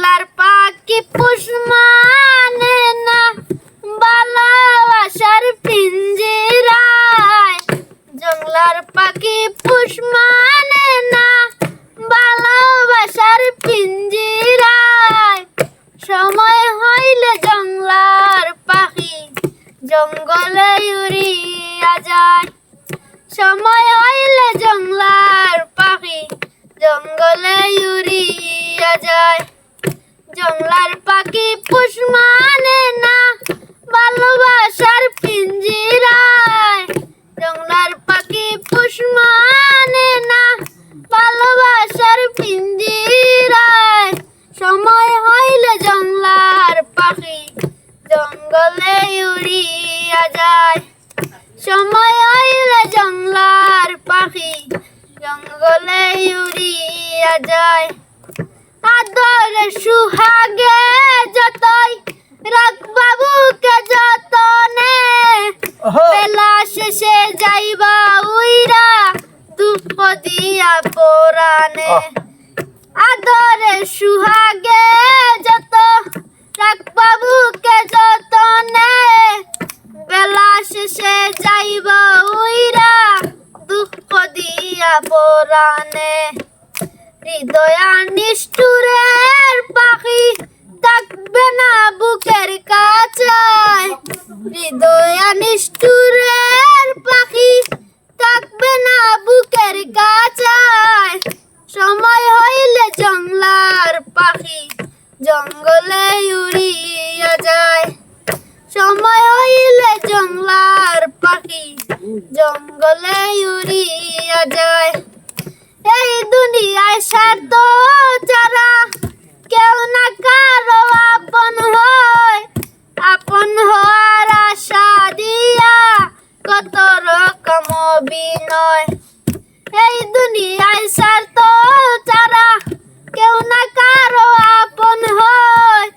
জংলার পাখি পোষ মানে না ভালোবাসার পিঞ্জিরায়। জংলার পাখি পোষ মানে না ভালোবাসার পিঞ্জিরায়। সময় হইলে জংলার পাখি জঙ্গলে উড়িয়া যায়। সময় হইলে জংলার পাখি জঙ্গলে উড়িয়া যায়। জংলার পাখি পোষ মানে না ভালোবাসার পিঞ্জিরায়। জংলার পাখি পোষ মানে না ভালোবাসার পিঞ্জিরায়। সময় হইলে জংলার পাখি জঙ্গলে উড়িয়া যায়। সময় হইলে জংলার পাখি জঙ্গলে উড়িয়া যায়। আদরে সুহাগে যতই রাখবা বুকে যতনে, বেলা শেষে যাইবা উইরা দুঃখ দিয়া পরানে। আদরে সুহাগে যত রাখবা বুকে যতনে, বেলা শেষে যাইবা উইরা দুঃখ দিয়া পরানে। হৃদয়া নিষ্ঠুরের পাখি থাকবে না বুকের কাছায়। হৃদয়া নিষ্ঠুরের পাখি থাকবে না বুকের কাছায়। সময় হইলে জংলার পাখি জঙ্গলে উড়িয়া যায়। সময় হইলে জংলার পাখি জঙ্গলে উড়িয়া যায়। এই দুনিয়ায় স্বার্থ ছাড়া কেউ না কারো আপন হয়। আপন হওয়ার আশা দিয়া কত রকম অভিনয়। এই দুনিয়ায় স্বার্থ ছাড়া কেউ না কারো আপন হয়।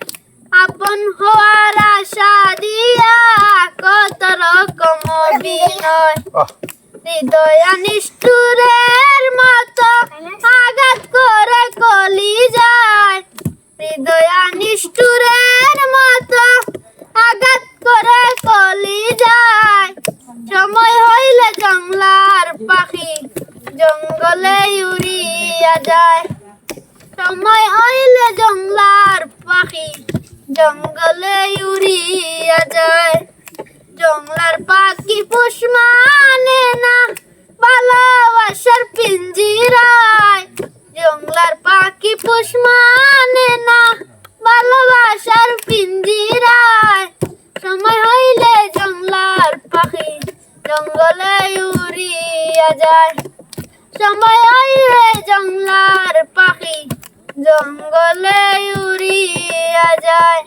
আপন হওয়ার আশা দিয়া কত রকম অভিনয়। হৃদয়া নিষ্ঠুরের মতো আঘাত করে কলিজায়। হৃদয়া নিষ্ঠুরের মতো আঘাত করে কলিজায়। সময় হইলে জংলার পাখি জঙ্গলে উড়িয়া যায়। সময় হইলে জংলার পাখি জঙ্গলে উড়িয়া যায়। জংলার পাখি পোষ মানে না ভালোবাসার পিঞ্জিরায়। জংলার পাখি পোষ মানে না ভালোবাসার পিঞ্জিরায়। সময় হইলে জংলার পাখি জঙ্গলে উড়িয়া যায়। সময় হইলে জংলার পাখি জঙ্গলে উড়িয়া যায়।